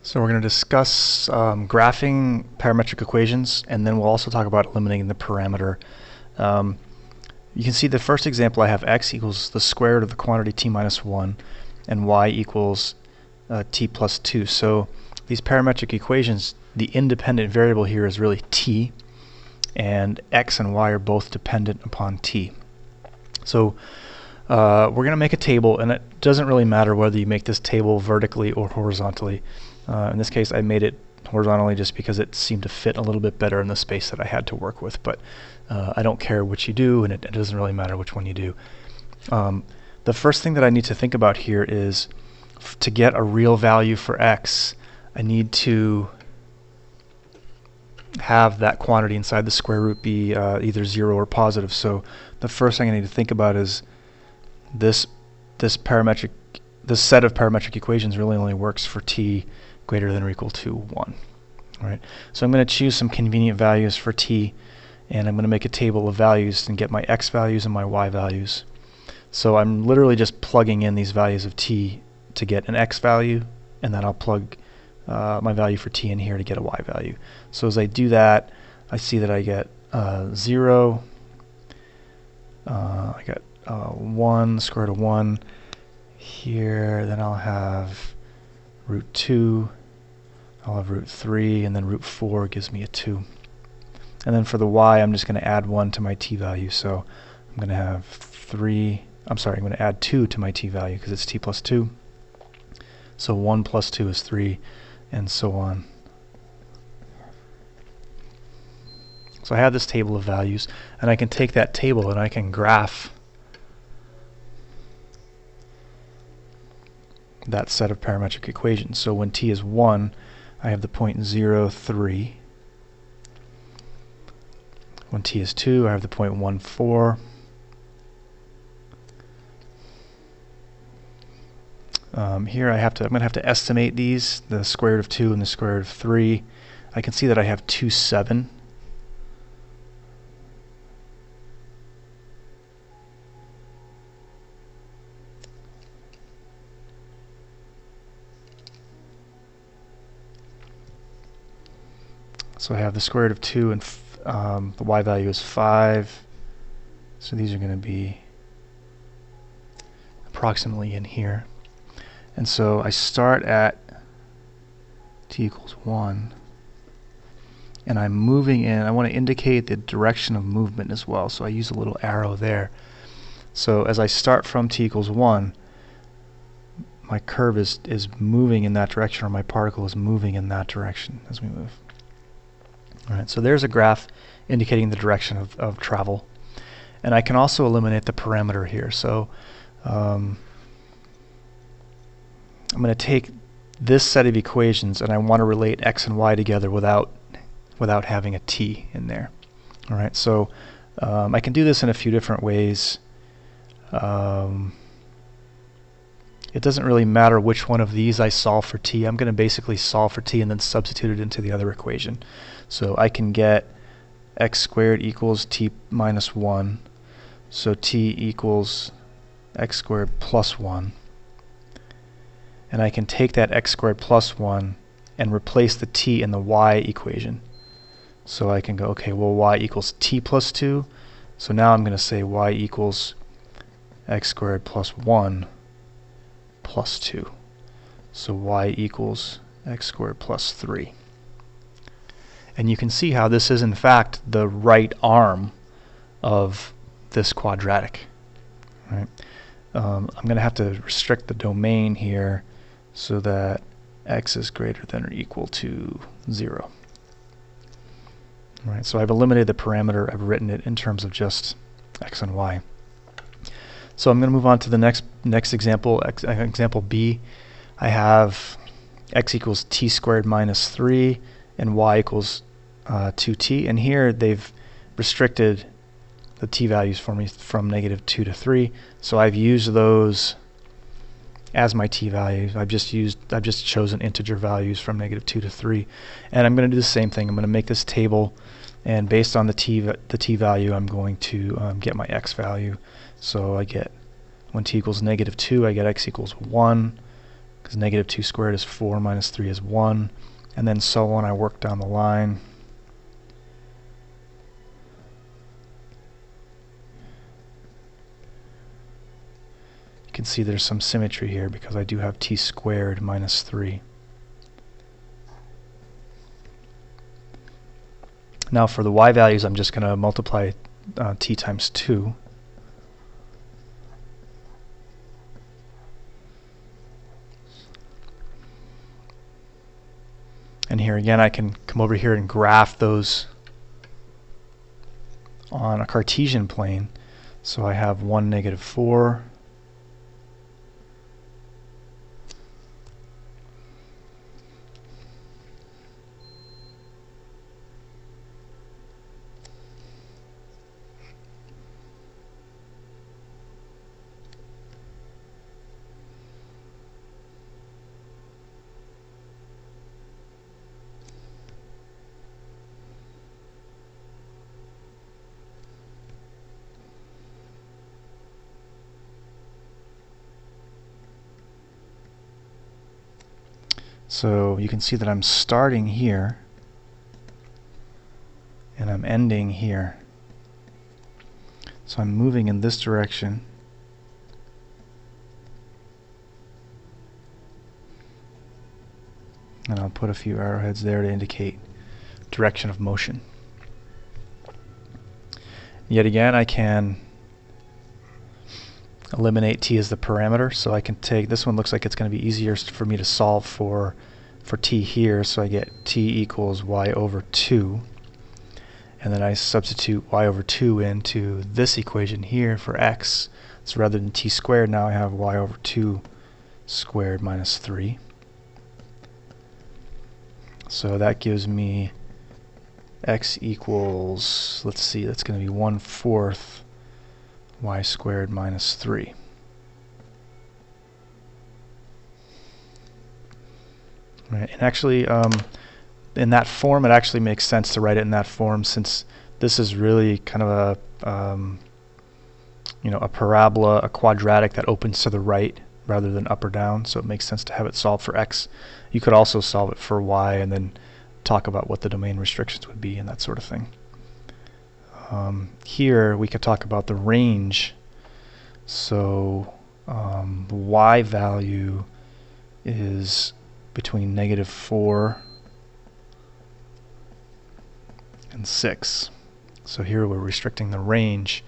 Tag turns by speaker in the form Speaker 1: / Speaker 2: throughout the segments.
Speaker 1: So we're going to discuss graphing parametric equations, and then we'll also talk about eliminating the parameter. You can see the first example I have x equals the square root of the quantity t minus 1 and y equals t plus 2. So these parametric equations, the independent variable here is really t, and x and y are both dependent upon t. So we're going to make a table, and it doesn't really matter whether you make this table vertically or horizontally. In this case I made it horizontally just because it seemed to fit a little bit better in the space that I had to work with, but I don't care which you do, and it doesn't really matter which one you do. The first thing that I need to think about here is to get a real value for x, I need to have that quantity inside the square root be either 0 or positive. So the first thing I need to think about is this set of parametric equations really only works for t greater than or equal to 1. All right. So I'm going to choose some convenient values for t, and I'm going to make a table of values and get my x values and my y values. So I'm literally just plugging in these values of t to get an x value, and then I'll plug my value for t in here to get a y value. So as I do that, I see that I get 0, I got 1, square root of 1 here, then I'll have root 2, I'll have root 3, and then root 4 gives me a 2. And then for the y, I'm just going to add 1 to my t value. So I'm going to have I'm going to add 2 to my t value because it's t plus 2. So 1 plus 2 is 3, and so on. So I have this table of values, and I can take that table and I can graph that set of parametric equations. So when t is 1, I have the point 0, 3. When t is 2, I have the point 1, 4. Here I'm going to have to estimate these, the square root of 2 and the square root of 3. I can see that I have 2, 7. So I have the square root of 2, and the y value is 5. So these are going to be approximately in here. And so I start at t equals 1, and I'm moving in. I want to indicate the direction of movement as well, so I use a little arrow there. So as I start from t equals 1, my curve is moving in that direction, or my particle is moving in that direction as we move. Alright, so there's a graph indicating the direction of travel. And I can also eliminate the parameter here. So I'm going to take this set of equations, and I want to relate x and y together without having a t in there. Alright, so I can do this in a few different ways. It doesn't really matter which one of these I solve for t. I'm going to basically solve for t and then substitute it into the other equation. So I can get x squared equals t minus 1. So t equals x squared plus 1. And I can take that x squared plus 1 and replace the t in the y equation. So I can go, okay, well, y equals t plus 2. So now I'm going to say y equals x squared plus 1 plus 2. So y equals x squared plus 3. And you can see how this is in fact the right arm of this quadratic. Right? I'm going to have to restrict the domain here so that x is greater than or equal to 0. Right, so I've eliminated the parameter. I've written it in terms of just x and y. So I'm going to move on to the next example, example B. I have x equals t squared minus 3 and y equals 2t. And here they've restricted the t values for me from -2 to 3. So I've used those as my t values. I've just chosen integer values from -2 to 3. And I'm going to do the same thing. I'm going to make this table, and based on the t value, I'm going to get my x value. So I get, when t equals -2, I get x equals 1. because negative 2 squared is 4 minus 3 is 1, and then so on. I work down the line. You can see there's some symmetry here because I do have t squared minus 3. Now for the y values, I'm just going to multiply t times 2. And here again, I can come over here and graph those on a Cartesian plane. So I have 1, negative 4. So you can see that I'm starting here and I'm ending here. So I'm moving in this direction. And I'll put a few arrowheads there to indicate direction of motion. Yet again, I can eliminate t as the parameter, so I can take this one. Looks like it's going to be easier for me to solve for t here, so I get t equals y over 2, and then I substitute y over 2 into this equation here for x. So rather than t squared, now I have y over 2 squared minus 3. So that gives me x equals, let's see, that's going to be 1/4 y squared minus 3. Right, and actually, in that form, it actually makes sense to write it in that form, since this is really kind of a a parabola, a quadratic that opens to the right rather than up or down. So it makes sense to have it solved for x. You could also solve it for y and then talk about what the domain restrictions would be and that sort of thing. Here we could talk about the range. So the y value is between negative 4 and 6. So here we're restricting the range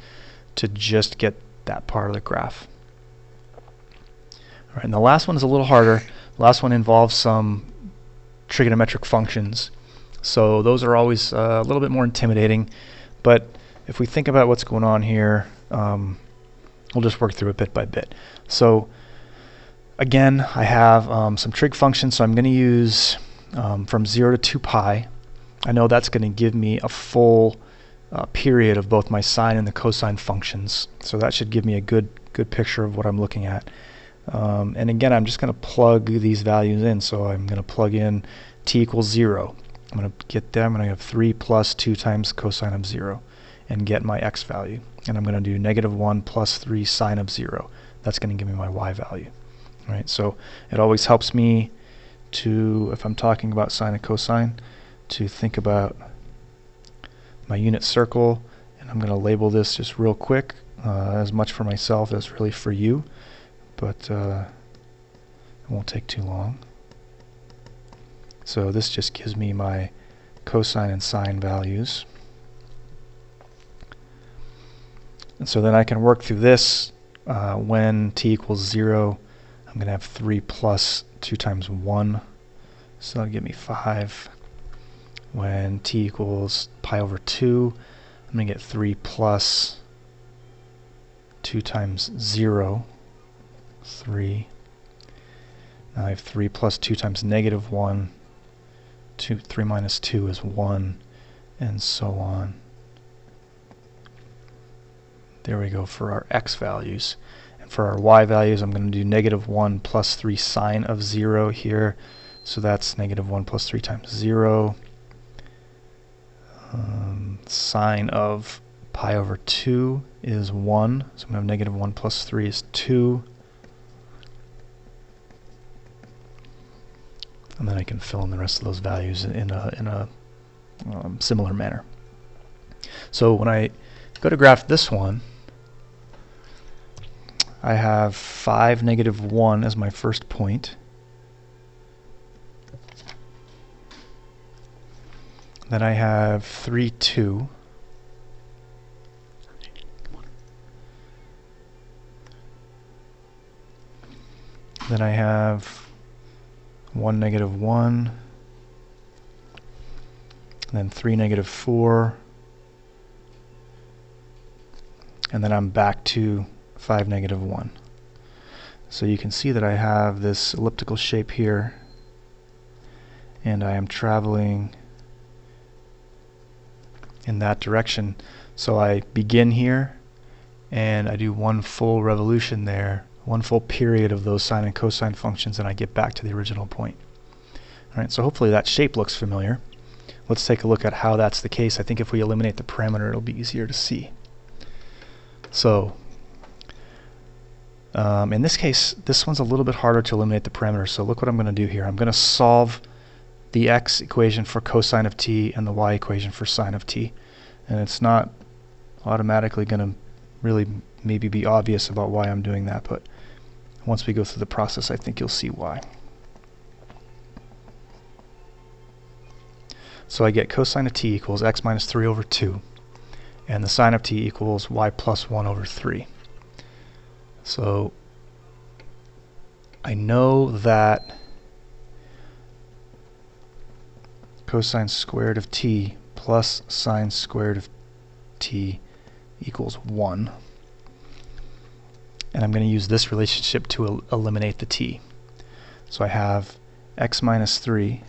Speaker 1: to just get that part of the graph. All right, and the last one is a little harder. The last one involves some trigonometric functions. So those are always a little bit more intimidating. But if we think about what's going on here, we'll just work through it bit by bit. So again, I have some trig functions, so I'm going to use from 0 to 2 pi. I know that's going to give me a full period of both my sine and the cosine functions. So that should give me a good picture of what I'm looking at. And again, I'm just going to plug these values in. So I'm going to plug in t equals 0. I'm going to get there. I'm going to have 3 plus 2 times cosine of 0 and get my x value. And I'm going to do negative 1 plus 3 sine of 0. That's going to give me my y value. All right, so it always helps me to, if I'm talking about sine and cosine, to think about my unit circle. And I'm going to label this just real quick, as much for myself as really for you. But it won't take too long. So this just gives me my cosine and sine values. And so then I can work through this. When t equals 0, I'm going to have 3 plus 2 times 1. So that'll give me 5. When t equals pi over 2, I'm going to get 3 plus 2 times 0. 3. Now I have 3 plus 2 times negative 1. 3 minus 2 is 1, and so on. There we go for our x values. And for our y values, I'm going to do negative 1 plus 3 sine of 0 here. So that's negative 1 plus 3 times 0. Sine of pi over 2 is 1. So I'm going to have negative 1 plus 3 is 2. and then I can fill in the rest of those values in a similar manner. So when I go to graph this one, I have 5, -1 as my first point. Then I have 3, 2. Then I have 1, -1. And then 3, -4. And then I'm back to 5, -1. So you can see that I have this elliptical shape here, and I am traveling in that direction. So I begin here, and I do one full revolution there, one full period of those sine and cosine functions, and I get back to the original point. Alright, so hopefully that shape looks familiar. Let's take a look at how that's the case. I think if we eliminate the parameter, it'll be easier to see. So in this case, this one's a little bit harder to eliminate the parameter. So look what I'm going to do here. I'm going to solve the x equation for cosine of t and the y equation for sine of t. And it's not automatically going to really maybe be obvious about why I'm doing that, but once we go through the process, I think you'll see why. So I get cosine of t equals x minus 3 over 2, and the sine of t equals y plus 1 over 3. So I know that cosine squared of t plus sine squared of t equals 1. And I'm going to use this relationship to eliminate the t. So I have x minus 3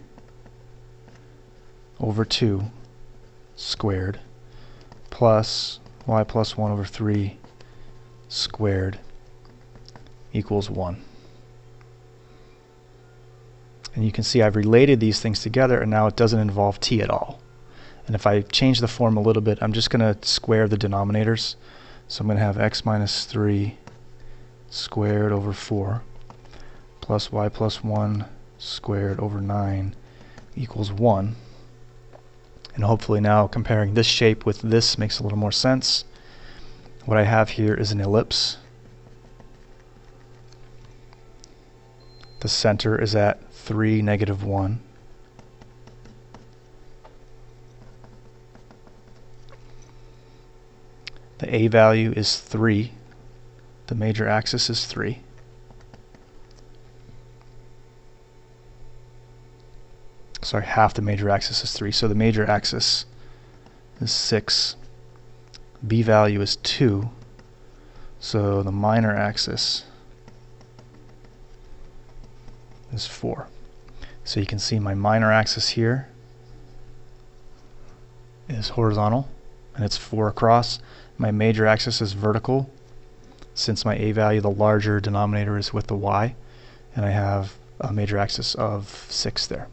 Speaker 1: over 2 squared plus y plus 1 over 3 squared equals 1. And you can see I've related these things together, and now it doesn't involve t at all. And if I change the form a little bit, I'm just going to square the denominators. So I'm going to have x minus 3 squared over 4 plus y plus 1 squared over 9 equals 1. And hopefully now comparing this shape with this makes a little more sense. What I have here is an ellipse. The center is at 3, -1. The a value is 3. The major axis is 3. Sorry, half the major axis is 3. So the major axis is 6. B value is 2. So the minor axis is 4. So you can see my minor axis here is horizontal, and it's 4 across. My major axis is vertical, since my a value, the larger denominator, is with the y, and I have a major axis of 6 there.